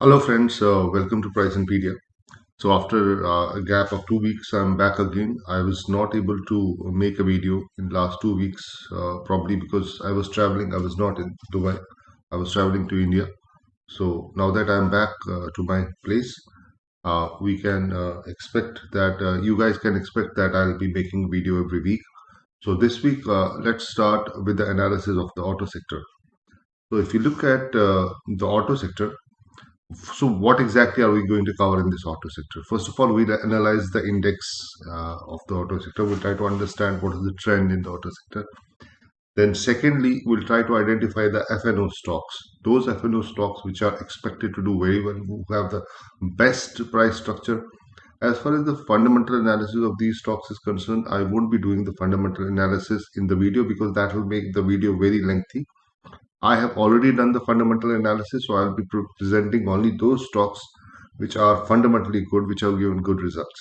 Hello friends, welcome to Pricepedia. So after a gap of 2 weeks, I'm back again. I was not able to make a video in last 2 weeks, probably because I was traveling. I was not in Dubai. I was traveling to India. So now that I'm back to my place, we can expect that you guys can expect that I'll be making a video every week. So this week, let's start with the analysis of the auto sector. So if you look at the auto sector, so what exactly are we going to cover in this auto sector? First of all, we'll analyze the index of the auto sector. We'll try to understand what is the trend in the auto sector. Then secondly, we'll try to identify the FNO stocks. Those FNO stocks which are expected to do very well, who have the best price structure. As far as the fundamental analysis of these stocks is concerned, I won't be doing the fundamental analysis in the video because that will make the video very lengthy. I have already done the fundamental analysis, so I'll be presenting only those stocks which are fundamentally good, which have given good results.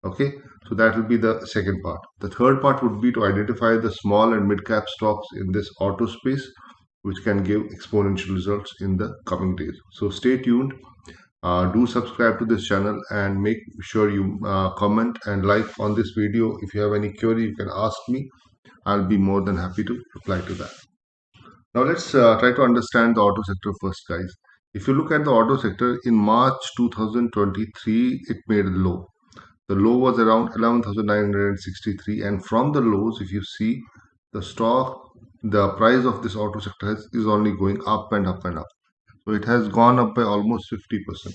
Okay, so that will be the second part. The third part would be to identify the small and mid cap stocks in this auto space, which can give exponential results in the coming days. So stay tuned. Do subscribe to this channel and make sure you comment and like on this video. If you have any query, you can ask me. I'll be more than happy to reply to that. Now let's try to understand the auto sector first, guys. If you look at the auto sector in March 2023, it made a low. The low was around 11,963, and from the lows, if you see the stock, the price of this auto sector is only going up and up and up. So it has gone up by almost 50%.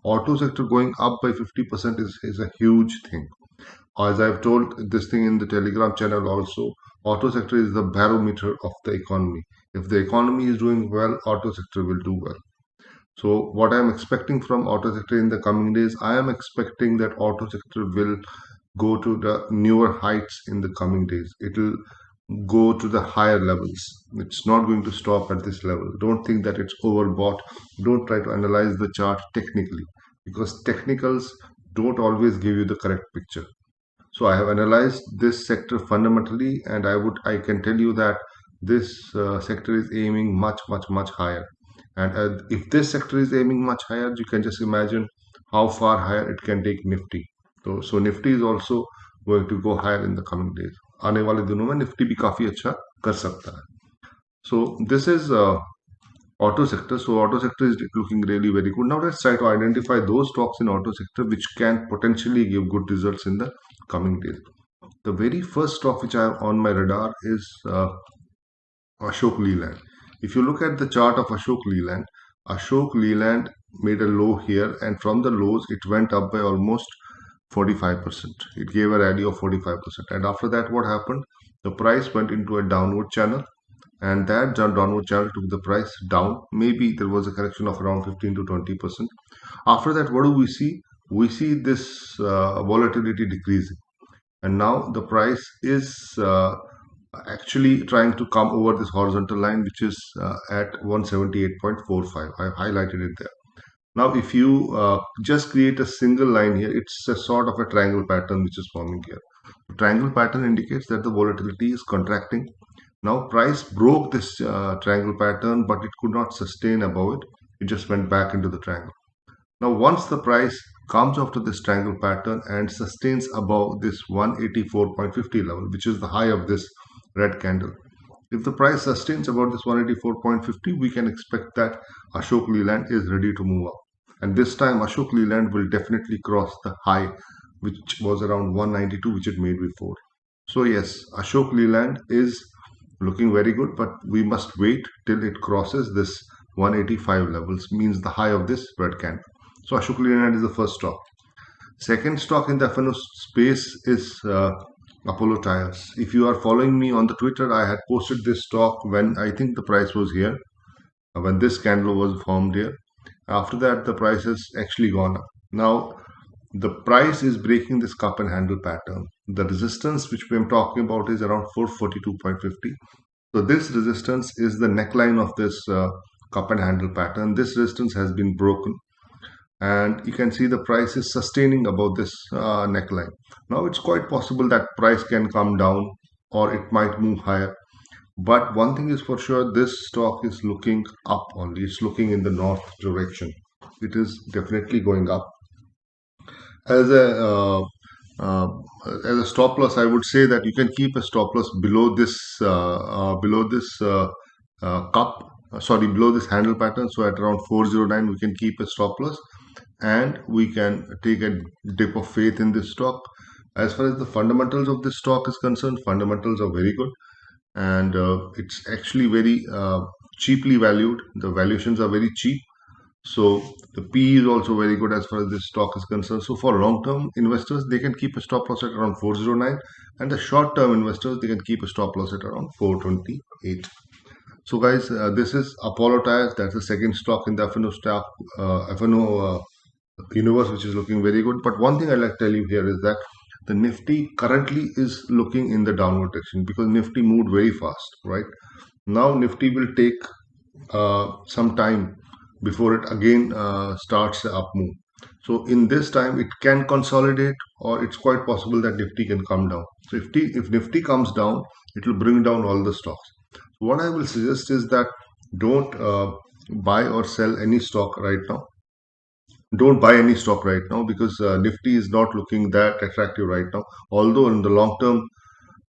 Auto sector going up by 50% is a huge thing. As I've told this thing in the Telegram channel also, auto sector is the barometer of the economy. If the economy is doing well, auto sector will do well. So what I'm expecting from auto sector in the coming days, I am expecting that auto sector will go to the newer heights in the coming days. It will go to the higher levels. It's not going to stop at this level. Don't think that it's overbought. Don't try to analyze the chart technically because technicals don't always give you the correct picture. So I have analyzed this sector fundamentally, and I can tell you that this sector is aiming much higher. And if this sector is aiming much higher, you can just imagine how far higher it can take Nifty. So Nifty is also going to go higher in the coming days. आने वाले दिनों में Nifty भी काफी अच्छा कर सकता है. So this is auto sector. So auto sector is looking really very good. Now let's try to identify those stocks in auto sector which can potentially give good results in the coming days. The very first stock which I have on my radar is Ashok Leland. If you look at the chart of Ashok Leland made a low here, and from the lows it went up by almost 45%. It gave a rally of 45%, and after that, what happened? The price went into a downward channel, and that downward channel took the price down. Maybe there was a correction of around 15 to 20%. After that, what do we see? We see this volatility decreasing, and now the price is actually trying to come over this horizontal line, which is at 178.45. I've highlighted it there. Now, if you just create a single line here, it's a sort of a triangle pattern which is forming here. The triangle pattern indicates that the volatility is contracting. Now, price broke this triangle pattern, but it could not sustain above it. It just went back into the triangle. Now, once the price comes after this triangle pattern and sustains above this 184.50 level, which is the high of this red candle, if the price sustains about this 184.50, we can expect that Ashok Leland is ready to move up. And this time, Ashok Leland will definitely cross the high, which was around 192, which it made before. So yes, Ashok Leland is looking very good, but we must wait till it crosses this 185 levels, means the high of this red candle. So Ashok Leland is the first stock. Second stock in the FNO space is Apollo Tires. If you are following me on the Twitter, I had posted this stock when I think the price was here, when this candle was formed here. After that, the price has actually gone up. Now, the price is breaking this cup and handle pattern. The resistance which we are talking about is around 442.50. So this resistance is the neckline of this cup and handle pattern. This resistance has been broken, and you can see the price is sustaining above this neckline. Now it's quite possible that price can come down or it might move higher, but one thing is for sure, this stock is looking up only. It's looking in the north direction. it is definitely going up. As a uh, as a stop loss, I would say that you can keep a stop loss below this below this handle pattern. So at around 409, we can keep a stop loss, and we can take a dip of faith in this stock. As far as the fundamentals of this stock is concerned, fundamentals are very good, and it's actually very cheaply valued. The valuations are very cheap, so the P is also very good as far as this stock is concerned. So for long-term investors, they can keep a stop loss at around 409, and the short-term investors, they can keep a stop loss at around 428. So guys, this is Apollo Tyres. That's the second stock in the FNO stock, FNO universe, which is looking very good. But one thing I'd like to tell you here is that the Nifty currently is looking in the downward direction because Nifty moved very fast, right? Now Nifty will take some time before it again starts the up move. So in this time, it can consolidate, or it's quite possible that Nifty can come down. So if Nifty comes down, it will bring down all the stocks. So what I will suggest is that don't buy or sell any stock right now. Don't buy any stock right now because Nifty is not looking that attractive right now. Although in the long term,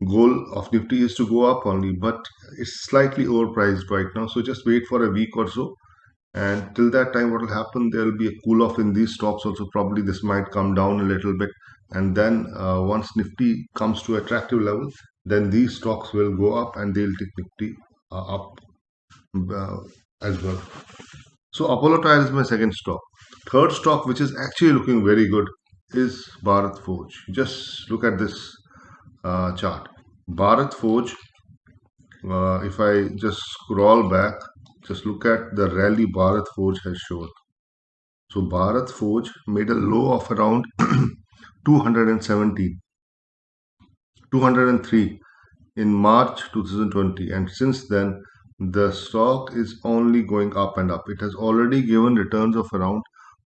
goal of Nifty is to go up only, but it's slightly overpriced right now. So just wait for a week or so, and till that time, what will happen? There will be a cool off in these stocks also. Probably this might come down a little bit, and then once Nifty comes to attractive level, then these stocks will go up and they'll take Nifty up uh, as well. So Apollo Tyres is my second stock. Third stock, which is actually looking very good, is Bharat Forge. Just look at this chart. Bharat Forge, if I just scroll back, just look at the rally Bharat Forge has shown. So Bharat Forge made a low of around 217, 203 in March 2020, and since then the stock is only going up and up. It has already given returns of around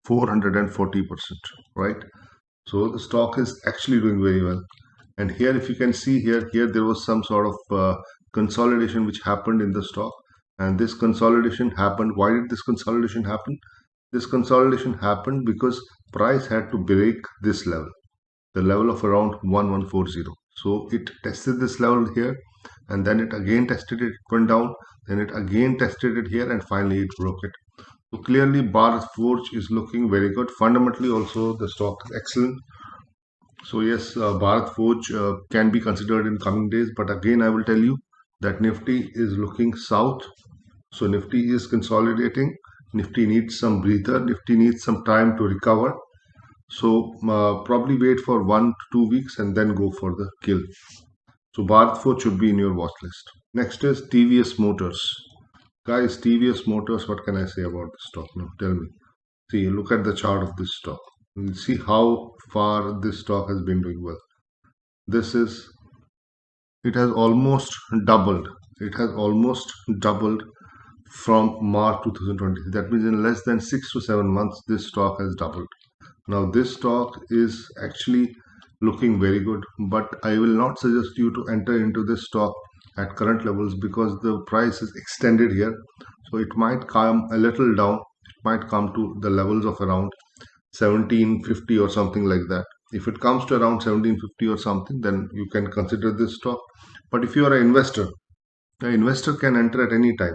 440%, right? So the stock is actually doing very well. And here, if you can see here there was some sort of consolidation which happened in the stock, and this consolidation happened. Why did this consolidation happen? This consolidation happened because price had to break this level, the level of around 1140. So it tested this level here, and then it again tested it, went down, then it again tested it here, and finally it broke it. So clearly, Bharat Forge is looking very good. Fundamentally, also the stock is excellent. So yes, Bharat Forge can be considered in coming days, but again, I will tell you that Nifty is looking south. So Nifty is consolidating. Nifty needs some breather. Nifty needs some time to recover. So probably wait for 1 to 2 weeks and then go for the kill. So Bharat Forge should be in your watch list. Next is TVS Motors. Guys, TVS Motors, what can I say about this stock now? Tell me. See, look at the chart of this stock. And see how far this stock has been doing well. It has almost doubled. It has almost doubled from March 2020. That means in less than 6 to 7 months, this stock has doubled. Now, this stock is actually looking very good, but I will not suggest you to enter into this stock at current levels because the price is extended here. So it might come a little down. It might come to the levels of around 1750 or something like that. If it comes to around 1750 or something, then you can consider this stock. But if you are an investor can enter at any time,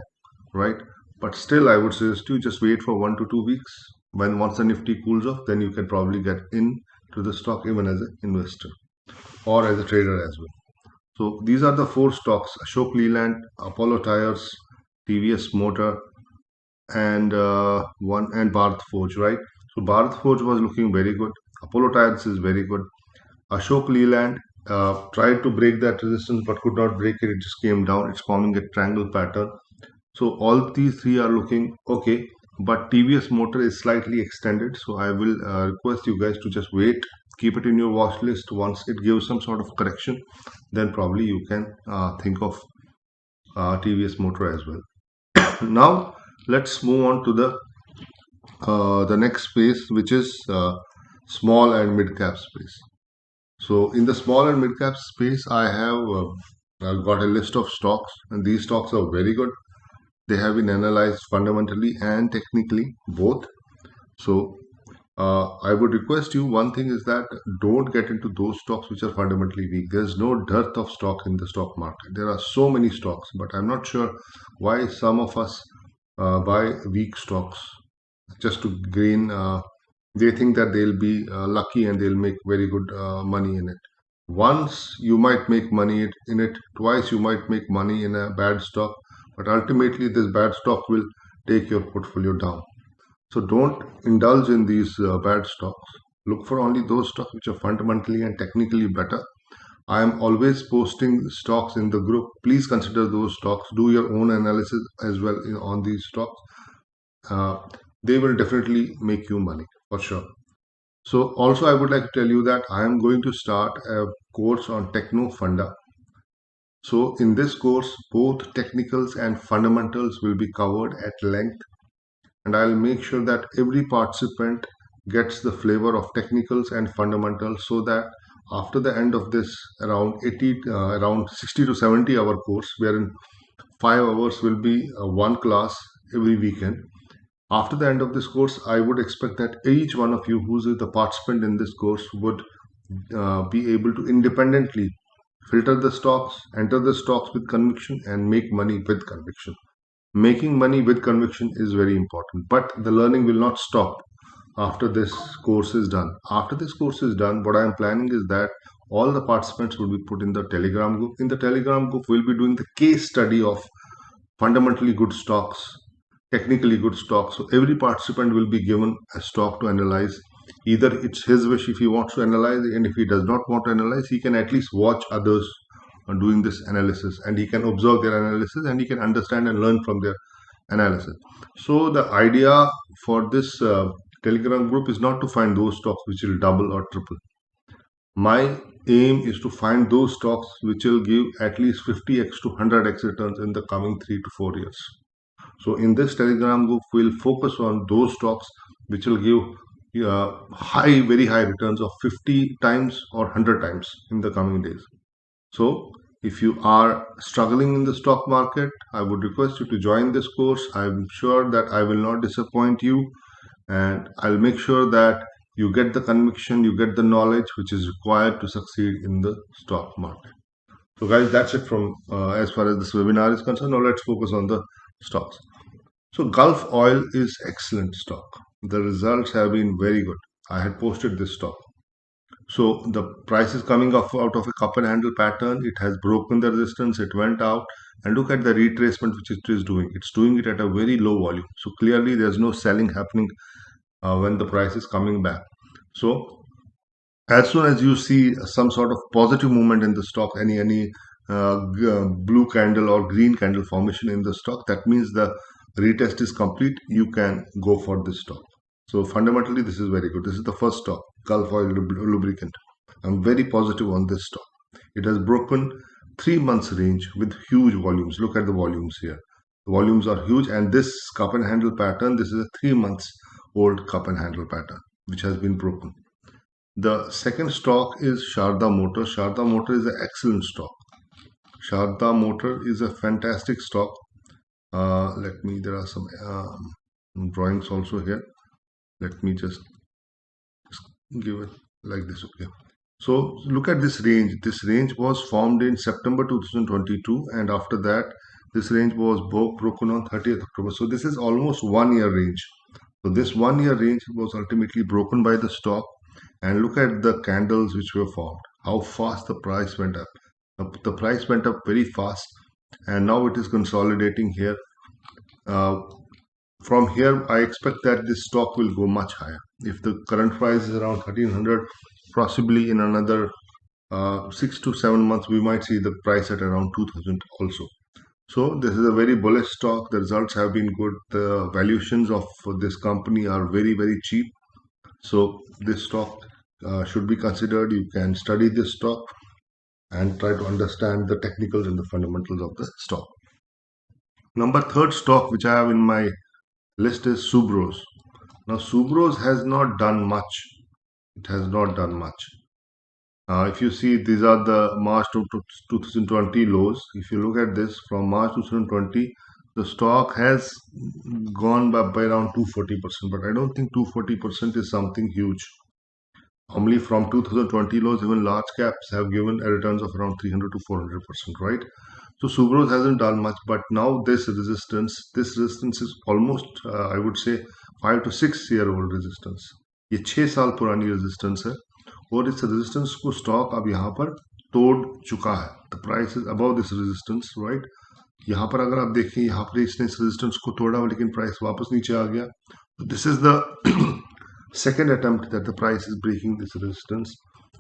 right? But still, I would suggest you just wait for 1 to 2 weeks. When once the Nifty cools off, then you can probably get in to the stock even as an investor or as a trader as well. So these are the four stocks: Ashok Leland, Apollo Tyres, TVS Motor, and Bharat Forge, right? So Bharat Forge was looking very good. Apollo Tyres is very good. Ashok Leland tried to break that resistance but could not break it. It just came down. It's forming a triangle pattern. So all these three are looking okay, but TVS Motor is slightly extended. So I will request you guys to just wait, keep it in your watch list. Once it gives some sort of correction, then probably you can think of TVS Motor as well. Now let's move on to the next space, which is small and mid cap space. So in the small and mid cap space, I have got a list of stocks, and these stocks are very good. They have been analyzed fundamentally and technically both. So I would request you, one thing is that don't get into those stocks which are fundamentally weak. There's no dearth of stock in the stock market. There are so many stocks, but I'm not sure why some of us buy weak stocks just to gain. They think that they'll be lucky and they'll make very good money in it. Once you might make money in it, twice you might make money in a bad stock, but ultimately this bad stock will take your portfolio down. So don't indulge in these bad stocks. Look for only those stocks which are fundamentally and technically better. I am always posting stocks in the group. Please consider those stocks. Do your own analysis as well on these stocks. Uh, they will definitely make you money for sure. So also I would like to tell you that I am going to start a course on Techno Funda. So in this course, both technicals and fundamentals will be covered at length, and I'll make sure that every participant gets the flavor of technicals and fundamentals, so that after the end of this around 60 to 70 hour course, wherein 5 hours will be one class every weekend. After the end of this course, I would expect that each one of you who's the participant in this course would be able to independently filter the stocks, enter the stocks with conviction, and make money with conviction. Making money with conviction is very important, but the learning will not stop after this course is done. After this course is done, what I am planning is that all the participants will be put in the Telegram group. In the Telegram group, we'll be doing the case study of fundamentally good stocks, technically good stocks. So every participant will be given a stock to analyze. Either it's his wish if he wants to analyze, and if he does not want to analyze, he can at least watch others doing this analysis, and he can observe their analysis, and he can understand and learn from their analysis. So the idea for this Telegram group is not to find those stocks which will double or triple. My aim is to find those stocks which will give at least 50x to 100x returns in the coming 3 to 4 years. So in this Telegram group, we'll focus on those stocks which will give very high returns of 50 times or 100 times in the coming days. So if you are struggling in the stock market, I would request you to join this course. I'm sure that I will not disappoint you, and I'll make sure that you get the conviction, you get the knowledge which is required to succeed in the stock market. So guys, that's it from as far as this webinar is concerned. Now let's focus on the stocks. So Gulf Oil is excellent stock. The results have been very good. I had posted this stock. So the price is coming off out of a cup and handle pattern. It has broken the resistance. It went out, and look at the retracement which it is doing. It's doing it at a very low volume. So clearly there's no selling happening when the price is coming back. So as soon as you see some sort of positive movement in the stock, any blue candle or green candle formation in the stock, that means the retest is complete. You can go for this stock. So fundamentally, this is very good. This is the first stock, Gulf Oil Lubricant. I'm very positive on this stock. It has broken 3 months range with huge volumes. Look at the volumes here. The volumes are huge, and this cup and handle pattern, this is a 3 months old cup and handle pattern which has been broken. The second stock is Sharda Motor. Sharda Motor is an excellent stock. Sharda Motor is a fantastic stock. There are some drawings also here. Let me just give it like this. Okay. So look at this range. This range was formed in September 2022, and after that, this range was broken on 30th October. So this is almost 1 year range. So this 1 year range was ultimately broken by the stock, and look at the candles which were formed. How fast the price went up. The price went up very fast, and now it is consolidating here. From here, I expect that this stock will go much higher. If the current price is around 1300, possibly in another 6 to 7 months, we might see the price at around 2000 also. So this is a very bullish stock. The results have been good. The valuations of this company are very, very cheap. So this stock should be considered. You can study this stock and try to understand the technicals and the fundamentals of the stock. Third stock which I have in my list is Subros. Now Subros has not done much. It has not done much. If you see, these are the March 2020 lows. If you look at this from March 2020, the stock has gone by around 240%, but I don't think 240% is something huge. Normally, from 2020 lows, even large caps have given a returns of around 300 to 400%, right? So Subros hasn't done much, but now this resistance is almost, I would say, 5 to 6 year old resistance. ये 6 साल पुरानी resistance है और इस resistance को stock अब यहाँ पर तोड़ चुका है. The price is above this resistance, right. यहाँ पर अगर आप देखें, यहाँ पर इसने इस रेजिस्टेंस को तोड़ा लेकिन प्राइस वापस नीचे आ गया. This is the second attempt that the price is breaking this resistance,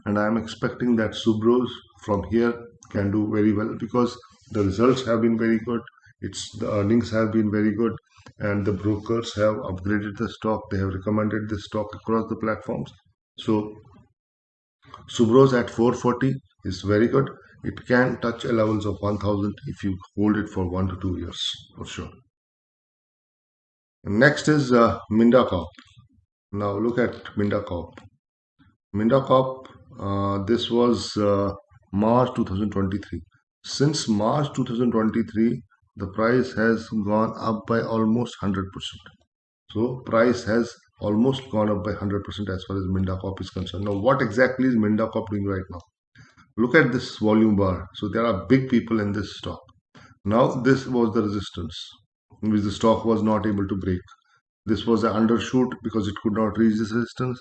and I am expecting that Subros from here can do very well because the results have been very good. The earnings have been very good, and the brokers have upgraded the stock. They have recommended the stock across the platforms. So Subros at 440 is very good. It can touch a levels of 1000 if you hold it for 1 to 2 years for sure. Next is Minda Corp. Now look at Minda Corp. Minda Corp, this was March 2023. Since March 2023, the price has gone up by almost 100%. So price has almost gone up by 100% as far as Minda Corp is concerned. Now what exactly is Minda Corp doing right now? Look at this volume bar. So there are big people in this stock. Now this was the resistance which the stock was not able to break. This was an undershoot because it could not reach this resistance.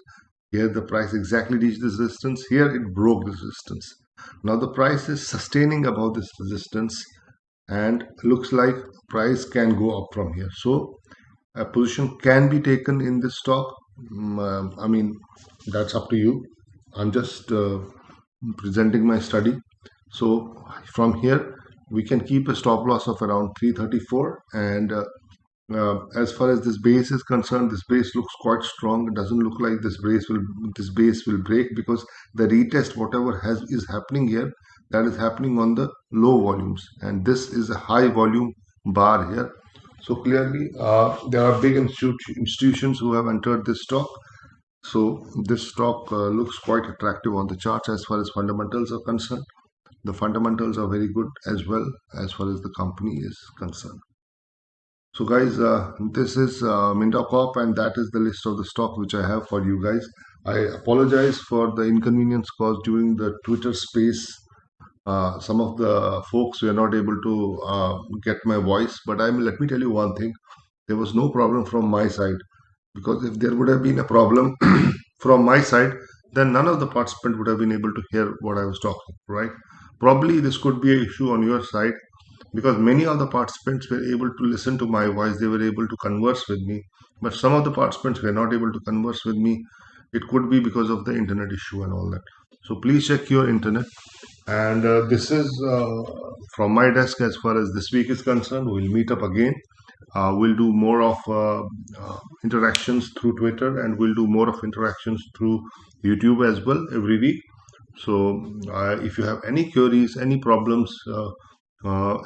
Here the price exactly reached this resistance. Here it broke this resistance. Now the price is sustaining above this resistance and looks like price can go up from here. So a position can be taken in this stock. I mean, that's up to you. I'm just presenting my study. So from here we can keep a stop loss of around 334, and as far as this base is concerned, this base looks quite strong. It doesn't look like this base will break because the retest whatever is happening here, that is happening on the low volumes, and this is a high volume bar here. So clearly there are big institutions who have entered this stock. So this stock looks quite attractive on the charts as far as fundamentals are concerned. The fundamentals are very good as well as far as the company is concerned. So guys, this is Minda Corp, and that is the list of the stock which I have for you guys. I apologize for the inconvenience caused during the Twitter space. Some of the folks were not able to get my voice, but let me tell you one thing. There was no problem from my side, because if there would have been a problem from my side, then none of the participants would have been able to hear what I was talking, right? Probably this could be an issue on your side, because many of the participants were able to listen to my voice, they were able to converse with me, but some of the participants were not able to converse with me. It could be because of the internet issue and all that. So please check your internet. And this is from my desk as far as this week is concerned. We'll meet up again. We'll do more of interactions through Twitter, and we'll do more of interactions through YouTube as well every week. So if you have any queries, any problems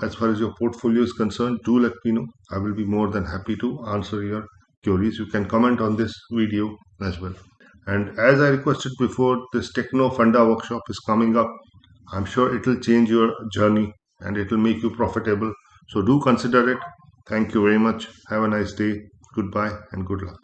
as far as your portfolio is concerned, do let me know. I will be more than happy to answer your queries. You can comment on this video as well. And as I requested before, this Techno Funda workshop is coming up. I'm sure it will change your journey and it will make you profitable. So do consider it. Thank you very much. Have a nice day. Goodbye and good luck.